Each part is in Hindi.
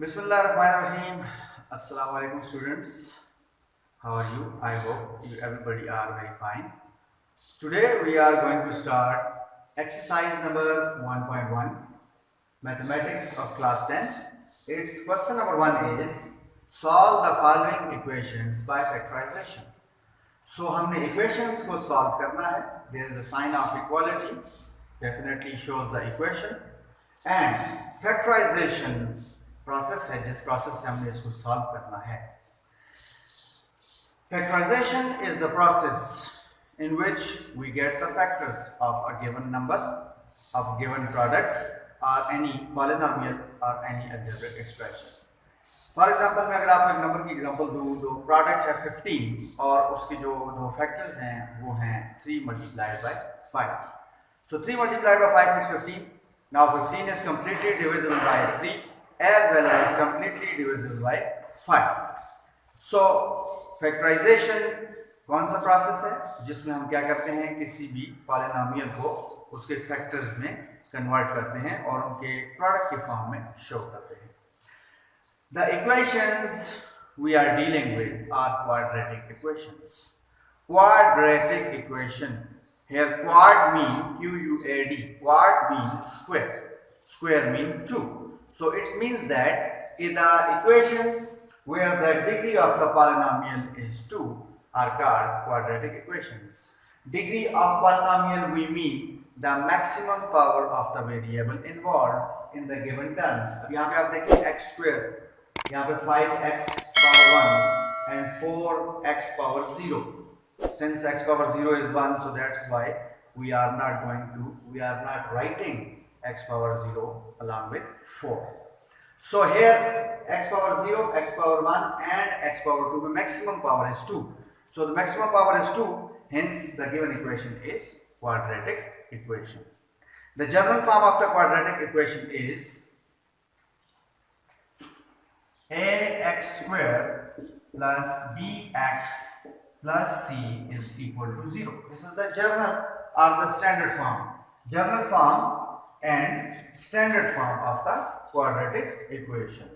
Bismillahirrahmanirrahim. Assalamu alaikum students. How are you? I hope you everybody are very fine. Today we are going to start exercise number 1.1 mathematics of class 10. Its question number 1 is solve the following equations by factorization. So हमने equations को solve करना है. There is a sign of equality definitely shows the equation and factorization process है जिस प्रोसेस से हमने इसको सॉल्व करना है. Factorization is the process in which we get the factors of a given number, of a given product or any polynomial or any algebraic expression. For example, मैं अगर आपको एक नंबर की एग्जांपल दूँ तो प्रोडक्ट है 15 और उसके जो दो फैक्टर्स हैं वो हैं 3 multiplied by 5. So 3 multiplied by 5 is 15. Now 15 is completely divisible by 3 as well as completely divisible by 5. So factorization कौन सा प्रोसेस है जिसमें हम क्या करते हैं, किसी भी पॉलिनोमियल को उसके फैक्टर्स में कन्वर्ट करते हैं और उनके प्रोडक्ट के फॉर्म में शो करते हैं. The equations we are dealing with are quadratic equations. Quadratic equation, here quad mean QUAD, quad mean square, square mean 2. So it means that the equations where the degree of the polynomial is 2 are called quadratic equations. Degree of polynomial we mean the maximum power of the variable involved in the given terms. अब यहाँ पे आप देखिए x square, यहाँ पे 5x power 1 and 4x power 0. Since x power 0 is 1, so that's why we are not writing x power 0 along with 4. So here x power 0, x power 1 and x power 2, the maximum power is 2. So the maximum power is 2, hence the given equation is quadratic equation. The general form of the quadratic equation is ax square plus bx plus c is equal to 0. This is the general or the standard form. General form and standard form of the quadratic equation.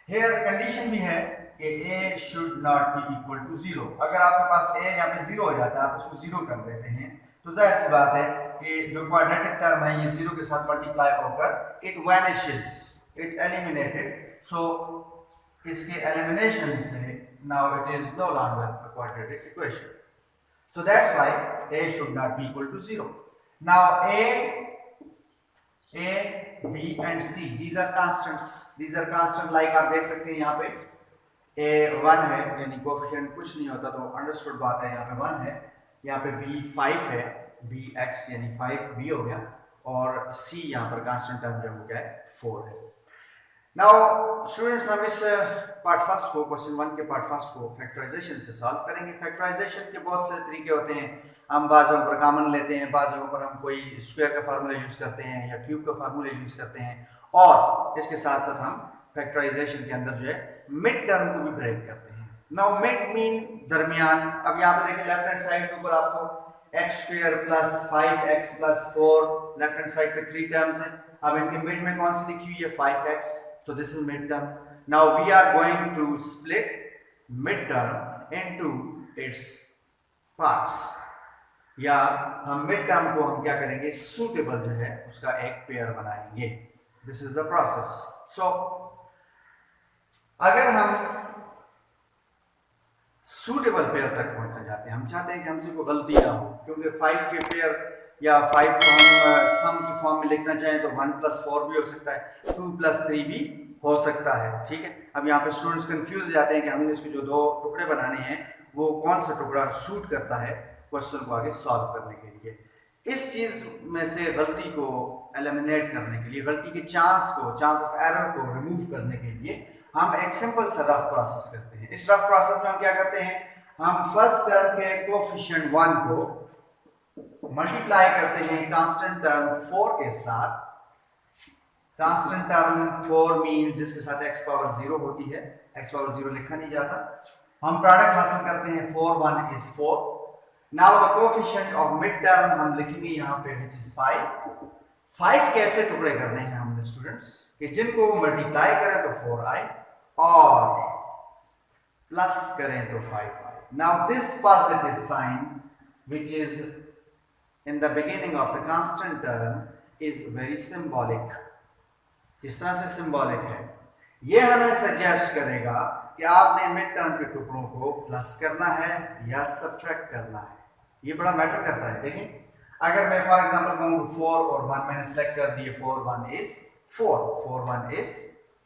Here condition भी है कि a should not be equal to 0. अगर आपके पास a यहाँ पे 0 हो जाता है, आप उसको 0 कर देते हैं तो जाहिर सी बात है कि जो quadratic term है ये 0 के साथ multiply होकर it vanishes, it eliminated. So इसके elimination से now it is no longer a quadratic equation. So that's why a should not be equal to 0. Now a, b and c, these are constants. These are constant like आप देख सकते हैं यहाँ पे a 1 है यानी कोफिशिएंट कुछ नहीं होता तो अंडरस्टूड बात है, यहाँ पे 1 है, यहाँ पे b 5 है, bx यानी 5b हो गया और c यहाँ पर कांस्टेंट टर्म जो हो गया है 4 है. नाउ स्टूडेंट्स हम इस पार्ट फर्स्ट को, क्वेश्चन 1 के पार्ट फर्स्ट को फैक्टराइजेशन से सॉल्व करेंगे. फैक्टराइजेशन के बहुत से तरीके होते हैं. हम बाज़ जगहों पर कॉमन लेते हैं, बाज़ जगहों पर हम कोई स्क्वायर का फार्मूला यूज़ करते हैं या क्यूब का फार्मूला यूज़ करते हैं और इसके साथ साथ हम फैक्टराइजेशन के अंदर जो है मिड टर्म को भी ब्रेक करते हैं. नाउ मिड मीन दरमियान. अब यहाँ पे देखिए लेफ्ट हैंड साइड के ऊपर आपको x square plus 5x plus 4, left hand side पे 3 टर्म्स हैं. अब इनके मिड में कौन सी लिखी हुई है 5x, so this is mid term. Now we are going to split mid term into its parts. या हम मिड टर्म को हम क्या करेंगे, सूटेबल जो है उसका एक पेयर बनाएंगे. This is the process. So अगर हम सूटेबल पेयर तक पहुंचना चाहते हैं, हम चाहते हैं कि हमसे कोई गलती ना हो, क्योंकि 5 के पेयर या 5 को हम सम की फॉर्म में लिखना चाहें तो 1 + 4 भी हो सकता है, 2 + 3 भी हो सकता है. ठीक है. अब यहाँ पे स्टूडेंट्स कंफ्यूज जाते हैं कि हमने इसके जो दो टुकड़े बनाने हैं वो कौन सा टुकड़ा सूट करता है क्वेश्चन को आगे सॉल्व करने के लिए. इस चीज में से गलती को एलिमिनेट करने के लिए, गलती के चांस ऑफ एरर को रिमूव करने के लिए हम एक सिंपल सा रफ प्रोसेस करते हैं. इस रफ प्रोसेस में हम क्या करते हैं, हम फर्स्ट टर्म के कोफिशिएंट 1 को मल्टीप्लाई करते हैं कांस्टेंट टर्म 4 के साथ. कांस्टेंट टर्म 4 मीन जिसके साथ x पावर 0 होती है, x पावर 0 लिखा नहीं जाता. हम प्रोडक्ट हासिल करते हैं 4 1 is 4. Now the coefficient of mid term हम लिखेंगे यहाँ पे which is 5. 5 कैसे टुकड़े करने हैं हमने स्टूडेंट्स कि जिनको मल्टीप्लाई करें तो 4i और प्लस करें तो 5i। Now this positive sign which is in the beginning of the constant term is very symbolic. किस तरह से सिंबॉलिक है? ये हमें सजेस्ट करेगा कि आपने मिड टर्म के टुकड़ों को प्लस करना है या सब्ट्रैक्ट करना है। ये बड़ा मैटर करता है। देखें, अगर मैं फॉर एग्जांपल कहूँ 4 और 1 मैंने सेलेक्ट कर दिए, 4 1 इज 4, 4 1 इज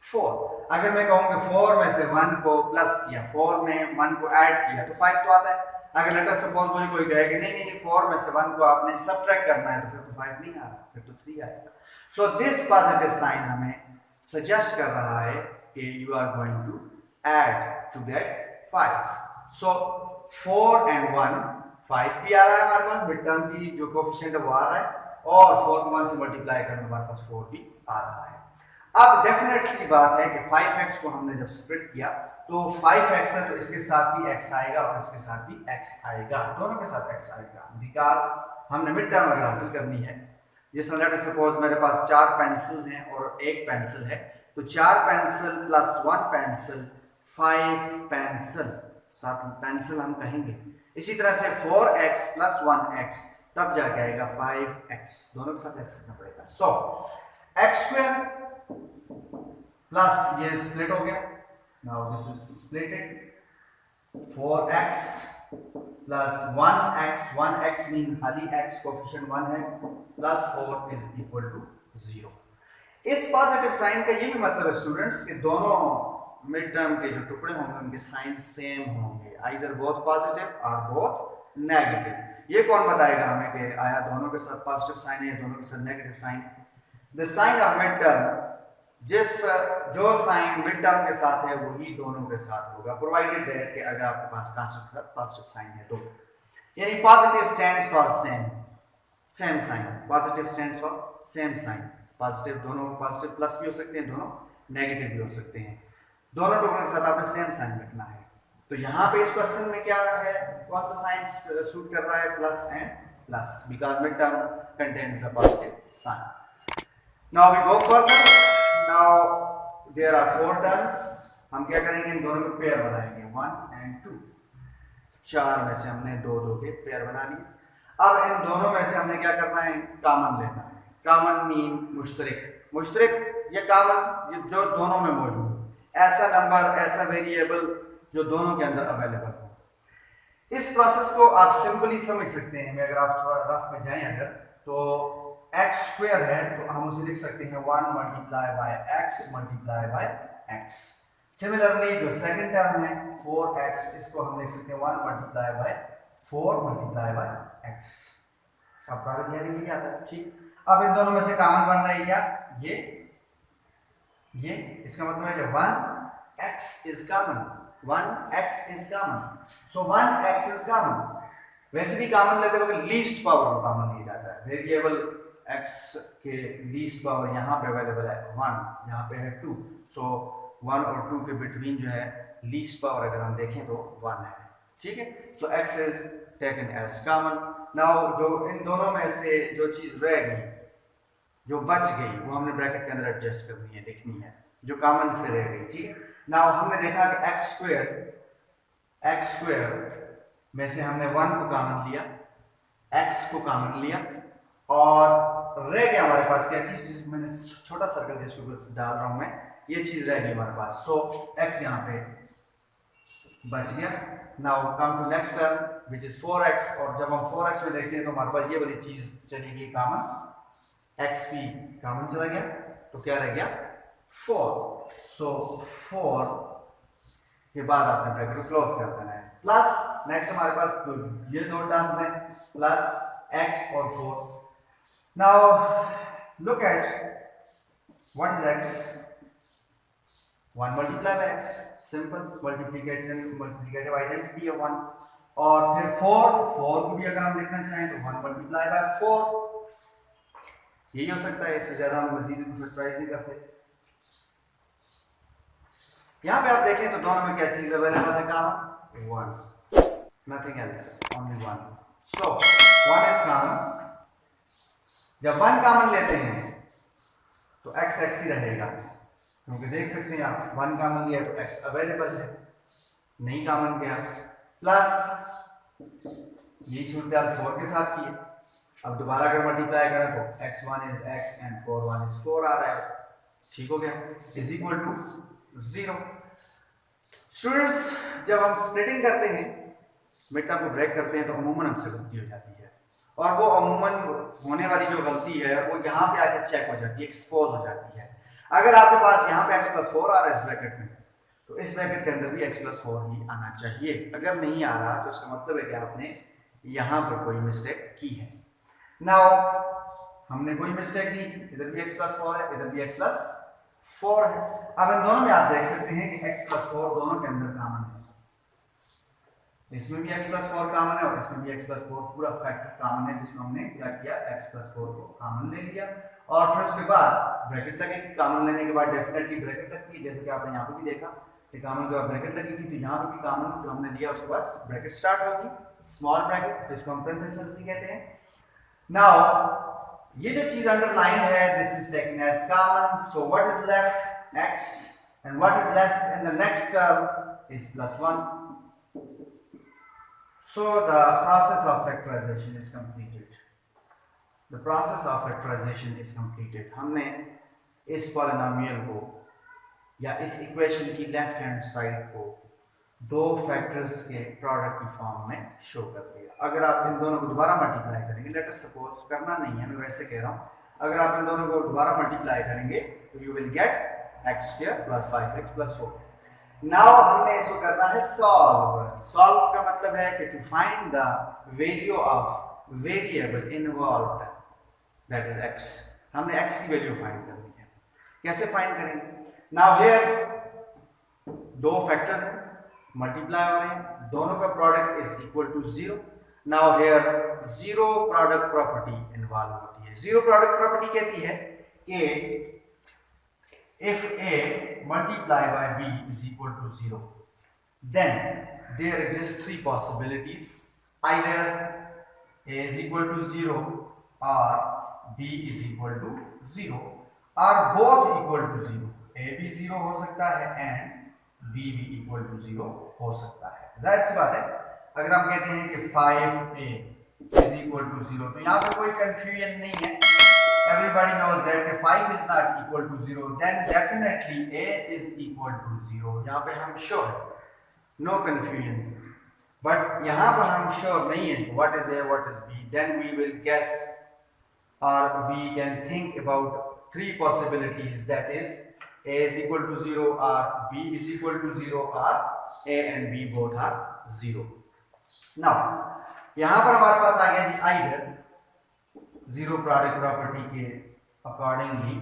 4। अगर मैं कहूँ कि 4 में से 1 को प्लस किया, 4 में 1 को ऐड किया तो 5 तो आता है। अगर लेट अस सपोज मुझे कोई कहे कि नहीं 4 में से 1 को आपने सब्ट्रैक्ट करना है तो फिर तो 5 नहीं आ रहा, फिर तो 3 आएगा। सो दिस पॉजिटिव साइन हमें सजेस्ट कर रहा है कि you are going to add to get 5। So 4 and 1 5 भी आ रहा है हमारे पास, मिड टर्म की जो कोफिशिएंट है वो आ रहा है, और 4 को 1 से मल्टीप्लाई करने हमारे पास 4 भी आ रहा है। अब डेफिनेट सी बात है कि 5x को हमने जब स्प्लिट किया तो 5x है तो इसके साथ भी x आएगा और इसके साथ भी x आएगा, दोनों के साथ x आएगा, बिकॉज हमने मिड टर्म अगर हासिल करनी है। जिस लेट अस सपोज मेरे पास 4 पेंसिल हैं और 1 पेंसिल है, तो 4 पेंसिल प्लस 1 पेंसिल 5 पेंसिल, साथ पेंसिल हम कहेंगे। इसी तरह से 4x प्लस 1x तब जाके आएगा 5x, दोनों के साथ x लिखना पड़ेगा। सो x स्क्वायर प्लस ये स्प्लिट हो गया, now this is splitted, 4x plus 1x mean खाली x कोफिशिएंट 1 है, प्लस 4 इज इक्वल टू 0। इस पॉजिटिव साइन का ये भी मतलब है स्टूडेंट्स कि दोनों मिड टर्म के जो टुकड़े होंगे उनके साइन सेम होंगे, आइदर बोथ पॉजिटिव और बोथ नेगेटिव। ये कौन बताएगा हमें कि आया दोनों के साथ पॉजिटिव साइन है, दोनों के साथ नेगेटिव साइन है? The sign of mid term, जो साइन मिड टर्म के साथ है वही दोनों के साथ होगा, प्रोवाइडेड दैट कि अगर आपके पास कांस्टेंट के साथ पॉजिटिव साइन है तो। यानी positive stands for same sign, positive stands for same sign. Positive दोनों पॉजिटिव प्लस भी हो सकते हैं, दोनों नेगेटिव भी हो सकते हैं, दोनों टुकड़ों के साथ आपने सेम साइन रखना है। तो यहाँ पे इस क्वेश्चन में क्या है, कौन सा साइन सूट कर रहा है? Plus and plus, because mid term contains the positive sign. Now we go further, now there are 4 terms. हम क्या करेंगे, इन दोनों के पेयर बनाएंगे, 1 and 2। 4 में से हमने 2 के पेयर बना लिए। अब इन दोनों में से हमने क्या करना है, कॉमन लेना है। कॉमन मीन मुश्तरक या कॉमन जो दोनों में मौजूद, ऐसा नंबर, ऐसा वेरिएबल जो दोनों के अंदर अवेलेबल हो। इस प्रोसेस को आप सिंपली समझ सकते हैं। मैं अगर आप थोड़ा रफ में जाएं अगर, तो x स्क्वायर है तो हम उसे लिख सकते हैं 1 multiply by x multiply by x। Similarly जो सेकंड टर्म है 4x, इसको हम लिख सकते हैं 1 multiply by 4 multiply by x। अब प्रोडक्ट यानी क्या आता है, ठीक। अब इन दोनों में से कॉमन बन रहा है क्या, ये इसका मतलब है कि 1x is common, 1x is common. So 1x is common. वैसे भी कॉमन लेते वक्त लीस्ट पावर कॉमन लिया जाता है। वेरिएबल x के लीस्ट पावर यहाँ पे अवेलेबल है 1, यहाँ पे है 2। सो 1 और 2 के बिटवीन जो है लीस्ट पावर अगर हम देखें तो 1 है, ठीक है। So x is taken as common. Now जो इन दोनों में से जो चीज रह गई, जो बच गई, वो हमने ब्रैकेट के अंदर एडजस्ट करनी है, देखनी है, जो कॉमन से रह गई, ठीक है। नाउ हमने देखा कि x स्क्वायर में से हमने 1 को कॉमन लिया, x को कॉमन लिया, और रह गया हमारे पास क्या चीज, जिस मैंने छोटा सर्कल जिसके ऊपर डाल रहा हूं मैं, ये चीज रह गई हमारे पास। सो x यहाँ पे बच गया। Now come to next term which is 4x, और जब हम 4x में देखते हैं तो हमारे पास ये वाली चीज चलेगी कॉमन, x भी कॉमन चला गया, तो क्या रह गया 4। सो 4 के बाद आपने ब्रैकेट को क्लोज कर देना है। प्लस नेक्स्ट हमारे पास ये 2 टर्म्स हैं, प्लस x और 4। Now look at what is x, 1 multiply by x, simple multiplicative identity है 1। और फिर 4 को भी अगर हम लिखना चाहें तो 1 मल्टीप्लाई बाय 4, यही हो सकता है, इससे ज्यादा हम मजीद फैक्टराइज नहीं करते। यहाँ पे आप देखें तो दोनों में क्या चीज अवेलेबल है, common 1, nothing else, only 1। So 1 is common. जब 1 कॉमन लेते हैं तो x x ही रहेगा, क्योंकि देख सकते हैं आप 1 कॉमन लिया तो x अवेलेबल है, नहीं कॉमन गया। प्लस ये सूरत 4 के साथ की है, अब दोबारा अगर मल्टीप्लाई करें तो x1 is x and 4 is 4 आ रहा है, ठीक हो गया, इज इक्वल टू 0। स्टूडेंट्स जब हम स्प्लिटिंग करते हैं, मिड टर्म को ब्रेक करते हैं, तो अमूमन हमसे गलती हो जाती है, और वो अमूमन होने वाली जो गलती है वो यहाँ पे आके चेक हो जाती है, एक्सपोज हो जाती है। अगर आपके पास यहाँ पे x + 4 आ रहा है इस ब्रैकेट में, तो इस ब्रैकेट के अंदर भी x + 4 ही आना चाहिए। अगर नहीं आ रहा तो इसका मतलब है कि आपने यहाँ पर कोई मिस्टेक की है। नाउ हमने कोई मिस्टेक नहीं की, इधर भी x + 4 है, इधर भी x + 4 है। अब इन दोनों में आप देख सकते हैं कि x + 4 दोनों के अंदर कॉमन है, इसमें भी x + 4 कॉमन है और इसमें भी x + 4 पूरा फैक्टर कॉमन है, जिसमें हमने क्या किया, x + 4 को कॉमन ले लिया और फिर उसके बाद ब्रैकेट लगेगी। कॉमन लेने के बाद डेफिनेटली ब्रैकेट लगती है, जैसे कि आपने यहाँ पे भी देखा कि कॉमन के बाद ब्रैकेट लगी थी, तो यहाँ पे भी कॉमन जो हमने लिया उसके बाद ब्रैकेट स्टार्ट होगी, स्मॉल ब्रैकेट, जिसको हम पेरेंथेसिस भी कहते हैं। नाउ ये जो चीज अंडरलाइन है, this is taken as common, so what is left, x, and what is left in the next term is +1। So the process of factorization is completed. The process of factorization is completed. हमने इस पॉलिनोमियल को या इस इक्वेशन की लेफ्ट हैंड साइड को दो फैक्टर्स के प्रोडक्ट की फॉर्म में शो कर दिया। अगर आप इन दोनों को दोबारा मल्टीप्लाई करेंगे, लेट अस सपोज, करना नहीं है, मैं वैसे कह रहा हूँ, अगर आप इन दोनों को दोबारा मल्टीप्लाई करेंगे तो you will get x² + 5x + 4। Now हमने इसको करना है सॉल्व। सॉल्व का मतलब है कि to find the value of variable involved, that is x। हमने x की वैल्यू फाइंड करनी है। कैसे फाइंड करेंगे? नाउ हियर दो फैक्टर्स हैं, मल्टीप्लाई हो रहे हैं, दोनों का product is equal to 0। Now here zero product property involve होती है। जीरो प्रोडक्ट प्रॉपर्टी कहती है कि if a multiplied by b is equal to 0, then there exist three possibilities. Either a is equal to 0 or b is equal to 0 or both equal to 0. a भी 0 हो सकता है and b भी equal to 0 हो सकता है। जाहिर सी बात है, अगर हम कहते हैं कि 5a is equal to 0, तो यहाँ पे कोई कंफ्यूजन नहीं है। Everybody knows that if 5 is not equal to 0, then definitely a is equal to 0. यहाँ पे हम sure है, no confusion. But यहाँ पर हम sure नहीं है what is a, what is b. Then we will guess or we can think about three possibilities. That is, a is equal to 0 or b is equal to 0 or a and b both are 0. Now यहाँ पर हमारे पास आ गया either जीरो प्रोडक्ट प्रॉपर्टी के accordingly,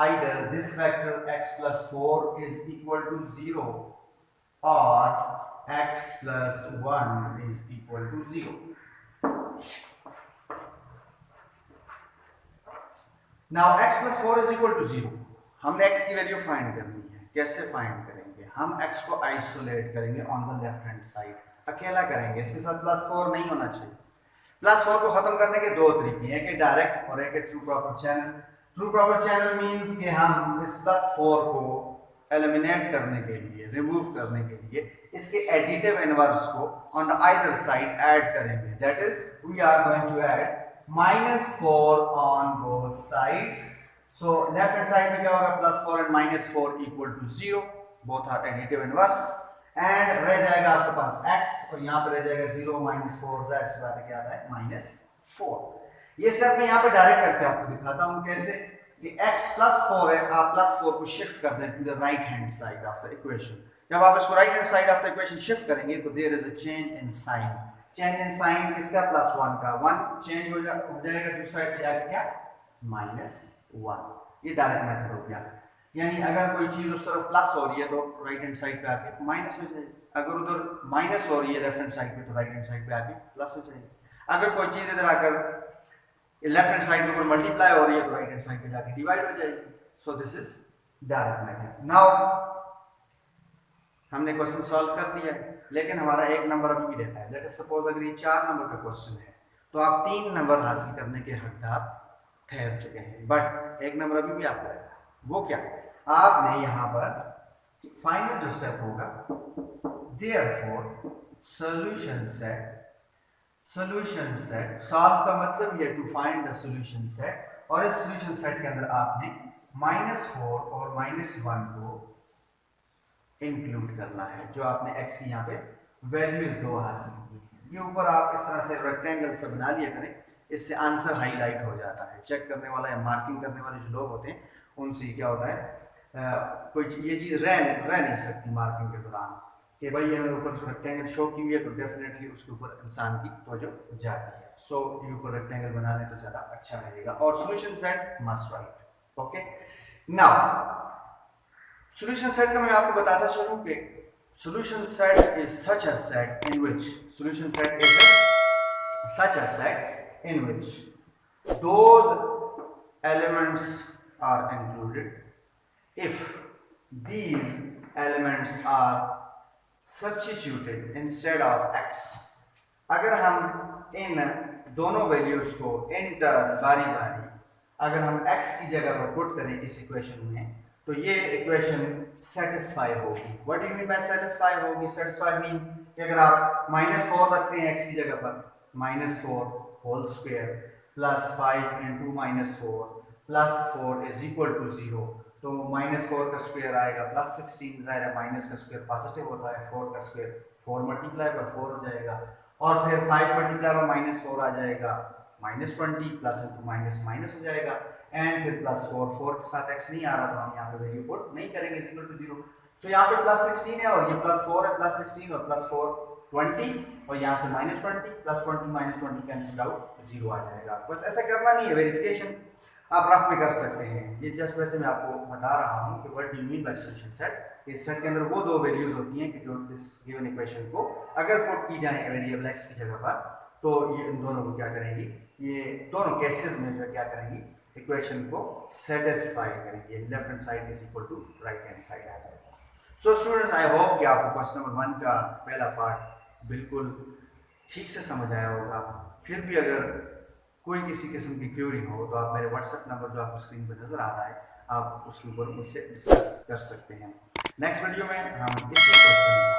either this factor x + 4 is equal to 0 or x + 1 is equal to 0. Now x + 4 is equal to 0. हमने x की वैल्यू फाइंड करनी है। कैसे फाइंड करेंगे? हम x को आइसोलेट करेंगे on the left hand side, अकेला करेंगे, इसके साथ +4 नहीं होना चाहिए। +4 को खत्म करने के दो तरीके हैं, एक डायरेक्ट और एक through proper channel. Through proper channel means कि हम इस +4 को एलिमिनेट करने के लिए, रिमूव करने के लिए इसके एडिटिव इनवर्स को on the either side add करेंगे। That is we are going to add -4 on both sides. So left hand side में क्या होगा? +4 and -4 equal to 0, both are additive inverse, and रह जाएगा आपके पास x और यहाँ पे रह जाएगा 0 - 4, जाहिर सी बात है क्या आ रहा है -4। ये स्टेप मैं यहाँ पे डायरेक्ट करके आपको दिखाता हूँ कैसे कि x + 4 है, आप +4 को शिफ्ट कर दें to the right hand side of the equation. जब आप इसको right hand side of the equation shift करेंगे तो there is a change in sign. Change in sign किसका? +1 का। 1 चेंज हो जाएगा दूसरी साइड पे जाके क्या? -1। ये डायरेक्ट मेथड हो गया। यानी अगर कोई चीज उस तरफ प्लस हो रही है तो राइट हैंड साइड पे आके माइनस हो जाएगी, अगर उधर माइनस हो रही है लेफ्ट हैंड साइड पे तो राइट हैंड साइड पे आके प्लस हो जाएगी। अगर कोई चीज इधर आकर लेफ्ट हैंड साइड के ऊपर मल्टीप्लाई हो रही है तो राइट हैंड साइड पे जाके डिवाइड हो जाएगी। So this is direct method. Now हमने क्वेश्चन सॉल्व कर दिया है, लेकिन हमारा एक नंबर अभी भी रहता है। लेट अस सपोज अगर ये 4 नंबर का क्वेश्चन है तो आप 3 नंबर हासिल करने के हकदार ठहर चुके हैं, बट एक नंबर अभी भी आपको रहता है। वो क्या, आपने यहाँ पर फाइनल जो स्टेप होगा, देयरफॉर सॉल्यूशन सेट, सॉल्व का मतलब ये to find the solution set, और इस सॉल्यूशन सेट के अंदर आपने -4 और -1 को इंक्लूड करना है, जो आपने x की यहाँ पे वैल्यूज 2 हासिल की है। ये ऊपर आप इस तरह से रेक्टेंगल से बना लिया करें, इससे आंसर हाईलाइट हो जाता है। चेक करने वाला या मार्किंग करने वाले जो लोग होते हैं उनसे क्या होता है, कोई ये चीज़ रह नहीं सकती मार्किंग के दौरान कि भाई ये ऊपर रेक्टेंगल शो की हुई है, तो डेफिनेटली उसके ऊपर इंसान की तवज्जो जाती है। सो ये ऊपर रेक्टेंगल बना लें तो ज़्यादा अच्छा रहेगा, और solution set must write. Okay, now solution set का मैं आपको बताता चलूं कि solution set is such a set in which those elements are included if these elements are substituted instead of x। अगर हम इन दोनों वैल्यूज को इंटर बारी बारी अगर हम x की जगह पर पुट करें इस इक्वेशन में, तो ये इक्वेशन सेटिस्फाई होगी। What do you mean by satisfy होगी? सेटिस्फाई मीन कि अगर आप -4 रखते हैं x की जगह पर, -4 whole square plus 5 into -4 plus 4 is equal to 0, तो -4 का स्क्वायर आएगा +16, ज़ाहिर है माइनस का स्क्वायर पॉजिटिव होता है, 4 का स्क्वायर 4 मल्टीप्लाई बाय 4 हो जाएगा, और फिर 5 मल्टीप्लाई बाय -4 आ जाएगा -20, प्लस इंटू माइनस माइनस हो जाएगा, एंड फिर +4 के साथ x नहीं आ रहा तो हम यहाँ पे वैल्यू पुट नहीं करेंगे, इज इक्वल टू 0। सो यहाँ पे +16 है और ये +4 है, +16 और +4 20, और यहाँ से -20 +20 -20 कैंसिल आउट 0 आ जाएगा। बस ऐसा करना नहीं है, वेरिफिकेशन आप रफ में कर सकते हैं। ये जस्ट वैसे मैं आपको बता रहा हूँ कि what do you mean by solution set. इस सेट के अंदर वो दो वैल्यूज होती हैं कि जो इस गिवन इक्वेशन को अगर पुट की जाए वेरिएबल x की जगह पर, तो ये इन दोनों को क्या करेंगी, ये दोनों केसेस में जो क्या करेंगी, इक्वेशन को सेटिस्फाई करेंगे। Left hand side is equal to right hand side आ जाएगा। सो स्टूडेंट्स, आई होप कि आपको क्वेश्चन नंबर 1 का पहला पार्ट बिल्कुल ठीक से समझ आया होगा। फिर भी अगर कोई किसी किस्म की क्यूरी हो तो आप मेरे व्हाट्सएप नंबर जो आपको स्क्रीन पर नजर आ रहा है, आप उसके ऊपर मुझसे डिस्कस कर सकते हैं। नेक्स्ट वीडियो में हम इसी क्वेश्चन का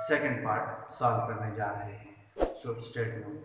सेकंड पार्ट सॉल्व करने जा रहे हैं। So stay tuned.